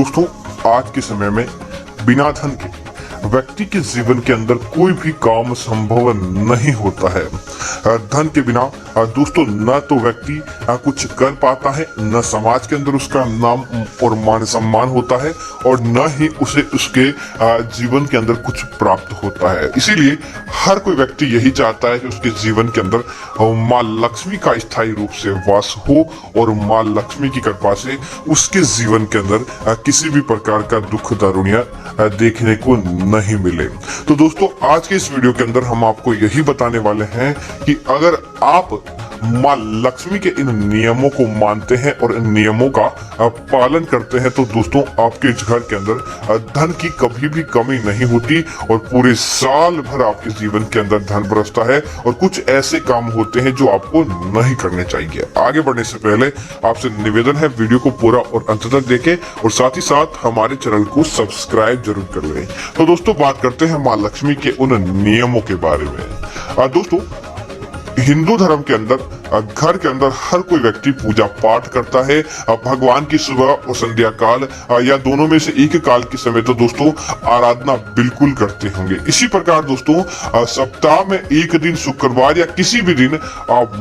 दोस्तों, आज के समय में बिना धन के व्यक्ति के जीवन के अंदर कोई भी काम संभव नहीं होता है। धन के बिना दोस्तों न तो व्यक्ति कुछ कर पाता है, न समाज के अंदर उसका नाम और मान सम्मान होता है, और न ही उसे उसके जीवन के अंदर कुछ प्राप्त होता है। इसीलिए हर कोई व्यक्ति यही चाहता है कि उसके जीवन के अंदर माँ लक्ष्मी का स्थायी रूप से वास हो और माँ लक्ष्मी की कृपा से उसके जीवन के अंदर किसी भी प्रकार का दुख दारुणिया देखने को नहीं मिले। तो दोस्तों, आज के इस वीडियो के अंदर हम आपको यही बताने वाले हैं कि अगर आप माँ लक्ष्मी के इन नियमों को मानते हैं और इन नियमों का पालन करते हैं तो दोस्तों आपके घर के अंदर धन की कभी भी कमी नहीं होती और पूरे साल भर आपके जीवन के अंदर धन बरसता है। और कुछ ऐसे काम होते हैं जो आपको नहीं करने चाहिए। आगे बढ़ने से पहले आपसे निवेदन है, वीडियो को पूरा और अंत तक देखें और साथ ही साथ हमारे चैनल को सब्सक्राइब जरूर कर लें। तो दोस्तों, बात करते हैं माँ लक्ष्मी के उन नियमों के बारे में। दोस्तों, हिंदू धर्म के अंदर घर के अंदर हर कोई व्यक्ति पूजा पाठ करता है भगवान की सुबह और संध्या काल या दोनों में से एक काल के समय तो दोस्तों आराधना बिल्कुल करते होंगे। इसी प्रकार दोस्तों सप्ताह में एक दिन शुक्रवार या किसी भी दिन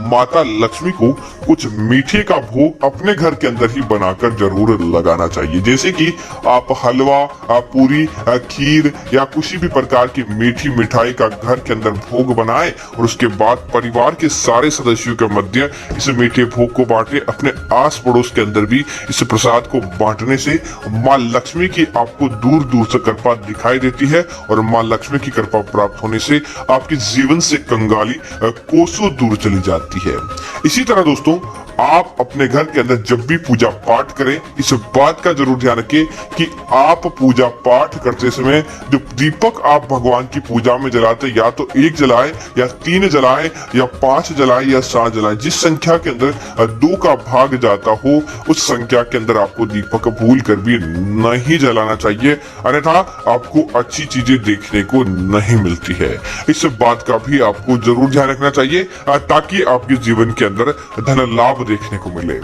माता लक्ष्मी को कुछ मीठे का भोग अपने घर के अंदर ही बनाकर जरूर लगाना चाहिए। जैसे कि आप हलवा, पूरी, खीर या किसी भी प्रकार की मीठी मिठाई का घर के अंदर भोग बनाएं और उसके बाद परिवार के सारे सदस्यों के मध्य इस मीठे भोग को बांटे। अपने आस पड़ोस के अंदर भी इस प्रसाद को बांटने से माँ लक्ष्मी की आपको दूर दूर से कृपा दिखाई देती है और माँ लक्ष्मी की कृपा प्राप्त होने से आपके जीवन से कंगाली कोसों दूर चली जाती है। इसी तरह दोस्तों, आप अपने घर के अंदर जब भी पूजा पाठ करें इस बात का जरूर ध्यान रखें कि आप पूजा पाठ करते समय जो दीपक आप भगवान की पूजा में जलाते या तो 1 जलाएं या 3 जलाएं या 5 जलाएं या 7 जलाएं। जिस संख्या के अंदर 2 का भाग जाता हो उस संख्या के अंदर आपको दीपक भूल कर भी नहीं जलाना चाहिए, अन्यथा आपको अच्छी चीजें देखने को नहीं मिलती है। इस बात का भी आपको जरूर ध्यान रखना चाहिए ताकि आपके जीवन के अंदर धन लाभ देखने को मिले।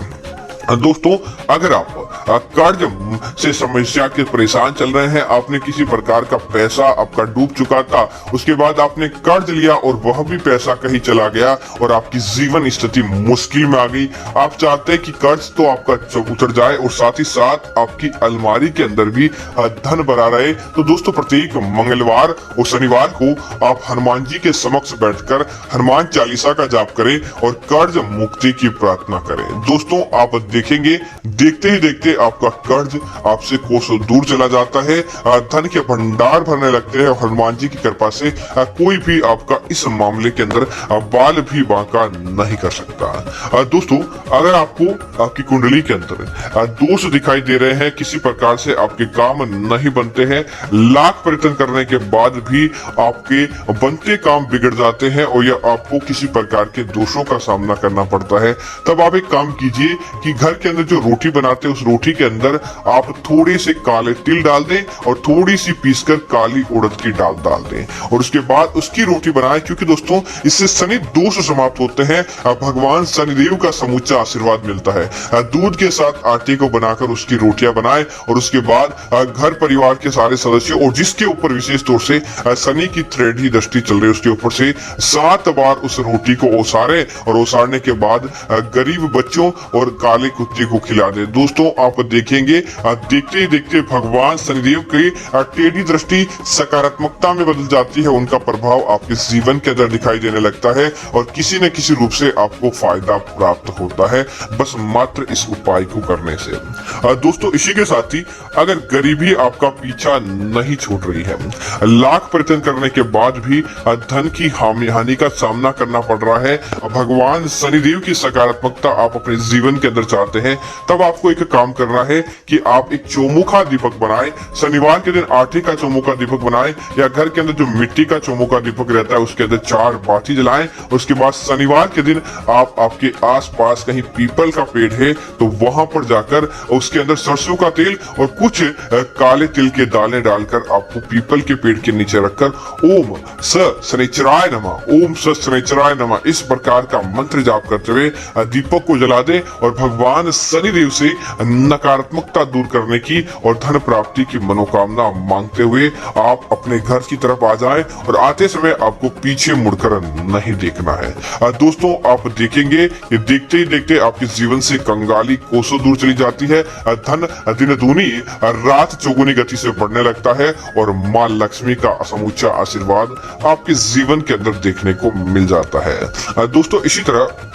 दोस्तों, अगर आप कर्ज से समस्या के परेशान चल रहे हैं, आपने किसी प्रकार का पैसा आपका डूब चुका था, उसके बाद आपने कर्ज लिया और वह भी पैसा कहीं चला गया और आपकी जीवन स्थिति मुश्किल में आ गई, आप चाहते हैं कि कर्ज तो आपका उतर जाए और साथ ही साथ आपकी अलमारी के अंदर भी धन भरा रहे, तो दोस्तों प्रत्येक मंगलवार और शनिवार को आप हनुमान जी के समक्ष बैठकर हनुमान चालीसा का जाप करें और कर्ज मुक्ति की प्रार्थना करें। दोस्तों, आप देखेंगे देखते ही देखते आपका कर्ज आपसे कोसों दूर चला जाता है, धन के भंडार भरने लगते हैं और हनुमान जी की कृपा से कोई भी आपका इस मामले के अंदर बाल भी बांका नहीं कर सकता। दोस्तों, अगर आपको आपकी कुंडली के अंदर दोष दिखाई दे रहे हैं, किसी प्रकार से आपके काम नहीं बनते हैं, लाख प्रयत्न करने के बाद भी आपके बनते काम बिगड़ जाते हैं और या आपको किसी प्रकार के दोषों का सामना करना पड़ता है, तब आप एक काम कीजिए कि घर के अंदर जो रोटी बनाते हैं उस रोटी के अंदर आप थोड़े से काले तिल डाल दें और थोड़ी सी पीसकर काली उड़द की दाल डाल दें और उसके बाद उसकी रोटी बनाएं, क्योंकि दोस्तों इससे शनि दोष समाप्त होते हैं, भगवान शनिदेव का समूचा आशीर्वाद मिलता है। दूध के साथ आटे को बनाकर उसकी रोटियां बनाएं और उसके बाद घर परिवार के सारे सदस्यों और जिसके ऊपर विशेष तौर से शनि की टेढ़ी दृष्टि चल रही है उसके ऊपर से 7 बार उस रोटी को ओसारे और ओसारने के बाद गरीब बच्चों और काले कुत्ते को खिला दे। दोस्तों, आप देखेंगे देखते ही देखते भगवान शनिदेव की टेढ़ी दृष्टि सकारात्मकता में बदल जाती है, उनका प्रभाव आपके जीवन के अंदर दिखाई देने लगता है और किसी न किसी रूप से आपको फायदा प्राप्त होता है, बस मात्र इस उपाय को करने से। दोस्तों, इसी के साथ ही अगर गरीबी आपका पीछा नहीं छूट रही है, लाख प्रयत्न करने के बाद भी धन की हानि का सामना करना पड़ रहा है, भगवान शनिदेव की सकारात्मकता आप अपने जीवन के अंदर चाहते हैं, तब आपको एक काम करना है कि आप एक चौमुखा दीपक बनाएं। शनिवार के दिन आटे का चौमुखा दीपक बनाएं या घर के अंदर जो मिट्टी का चौमुखा दीपक रहता है उसके अंदर 4 बाती जलाएं। उसके बाद शनिवार के दिन आप आपके आसपास कहीं पीपल का पेड़ है तो वहां पर जाकर उसके अंदर सरसों का तेल और कुछ काले तिल के दाने डालकर आपको पीपल के पेड़ के नीचे रखकर ओम स शनिचराय नमः, ओम स शनिचराय नमः इस प्रकार का मंत्र जाप करते हुए दीपक को जला दें और भगवान भगवान शनिदेव से नकारात्मकता दूर करने की और धन प्राप्ति की मनोकामना मांगते हुए आप अपने घर की तरफ आ जाएं और आते समय आपको पीछे मुड़कर नहीं देखना है। दोस्तों आप देखेंगे कि देखते ही देखते आपके जीवन से कंगाली कोसों दूर चली जाती है, धन दिन दूनी रात चौगुनी गति से बढ़ने लगता है और मां लक्ष्मी का समूचा आशीर्वाद आपके जीवन के अंदर देखने को मिल जाता है। दोस्तों इसी तरह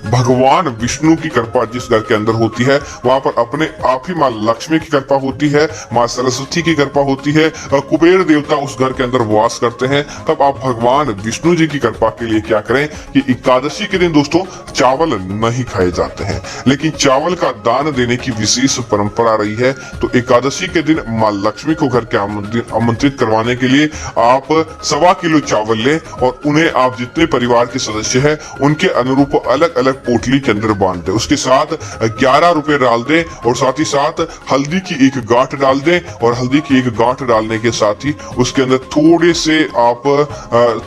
भगवान विष्णु की कृपा जिस घर के अंदर होती है वहां पर अपने आप ही मां लक्ष्मी की कृपा होती है, मां सरस्वती की कृपा होती है, कुबेर देवता उस घर के अंदर वास करते हैं। तब आप भगवान विष्णु जी की कृपा के लिए क्या करें कि एकादशी के दिन दोस्तों चावल नहीं खाए जाते हैं, लेकिन चावल का दान देने की विशेष परंपरा रही है। तो एकादशी के दिन मां लक्ष्मी को घर के आमंत्रित करवाने के लिए आप 1.25 किलो चावल लें और उन्हें आप जितने परिवार के सदस्य हैं उनके अनुरूप अलग अलग पोटली के अंदर बांध दे। उसके साथ 11 रुपए डाल दे और साथ ही साथ हल्दी की एक गांठ डाल दे और हल्दी की एक गांठ डालने के साथ ही उसके अंदर थोड़े से आप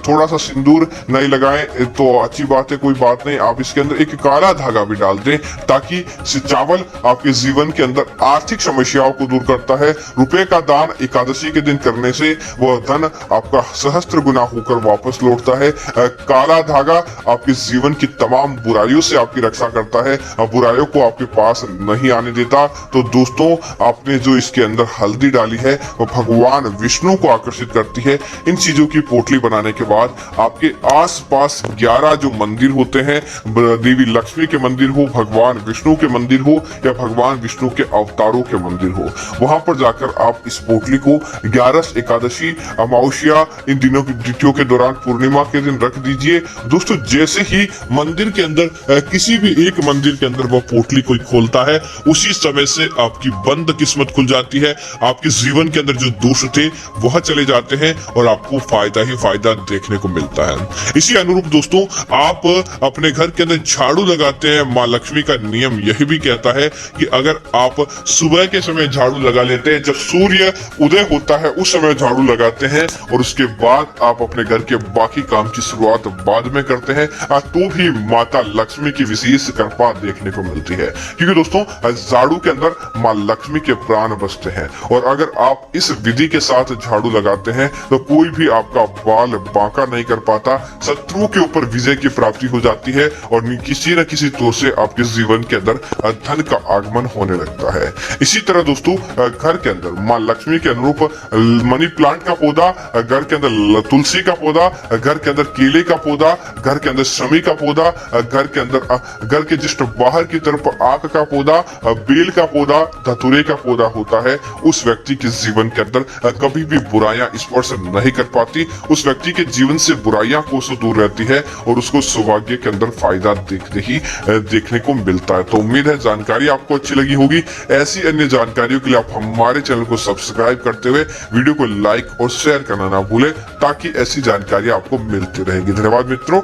थोड़ा सा सिंदूर नहीं लगाएं तो अच्छी बात है, कोई बात नहीं। आप इसके अंदर एक काला धागा भी डाल दें ताकि चावल आपके जीवन के अंदर आर्थिक समस्याओं को दूर करता है। रुपए का दान एकादशी के दिन करने से वह धन आपका सहस्त्र गुना होकर वापस लौटता है। काला धागा आपके जीवन की तमाम बुराइयों से आपकी रक्षा करता है, बुराइयों को आपके पास नहीं आने देता। तो दोस्तों आपने जो इसके अंदर हल्दी डाली है वो भगवान विष्णु को आकर्षित करती है। इन चीजों की पोटली बनाने के बाद आपके आसपास 11 जो मंदिर होते हैं, देवी लक्ष्मी के मंदिर हो, भगवान विष्णु के मंदिर हो या भगवान विष्णु के अवतारों के मंदिर हो, वहां पर जाकर आप इस पोटली को 11 एकादशी, अमावस्या, इन दिनों की तिथियों के दौरान, पूर्णिमा के दिन रख दीजिए। दोस्तों जैसे ही मंदिर के अंदर किसी भी एक मंदिर के अंदर वह पोटली कोई खोलता है उसी समय से आपकी बंद किस्मत खुल जाती है। आपके जीवन के अंदर जो दोष थे वह चले जाते हैं और आपको फायदा ही फायदा देखने को मिलता है। इसी अनुरूप दोस्तों आप अपने घर के अंदर झाड़ू लगाते हैं, मां लक्ष्मी का नियम यही भी कहता है कि अगर आप सुबह के समय झाड़ू लगा लेते हैं, जब सूर्य उदय होता है उस समय झाड़ू लगाते हैं और उसके बाद आप अपने घर के बाकी काम की शुरुआत बाद में करते हैं, तो भी माता लक्ष्मी की विशेष कृपा देखने को मिलती है। क्योंकि दोस्तों झाड़ू के अंदर मां लक्ष्मी के प्राण बसते हैं और अगर आप इस विधि के साथ झाड़ू लगाते हैं तो कोई भी आपका बाल बांका नहीं कर पाता, शत्रुओं के ऊपर विजय की प्राप्ति हो जाती है और किसी न किसी तौर से आपके जीवन के अंदर धन का आगमन होने लगता है। इसी तरह दोस्तों घर के अंदर मां लक्ष्मी के अनुरूप मनी प्लांट का पौधा, घर के अंदर तुलसी का पौधा, घर के अंदर केले का पौधा, घर के अंदर शमी का पौधा, घर के अंदर घर के जस्ट बाहर की तरफ आक का पौधा, बेल का पौधा, धतूरे का पौधा होता है, उस व्यक्ति के जीवन के अंदर कभी भी बुराइयां स्पर्श नहीं कर पाती। उस व्यक्ति के जीवन से बुराइयां कोसों दूर रहती है और उसको सौभाग्य के अंदर फायदा देखने को मिलता है। तो उम्मीद है जानकारी आपको अच्छी लगी होगी। ऐसी अन्य जानकारियों के लिए आप हमारे चैनल को सब्सक्राइब करते हुए वीडियो को लाइक और शेयर करना ना भूलें ताकि ऐसी जानकारी आपको मिलती रहेगी। धन्यवाद मित्रों।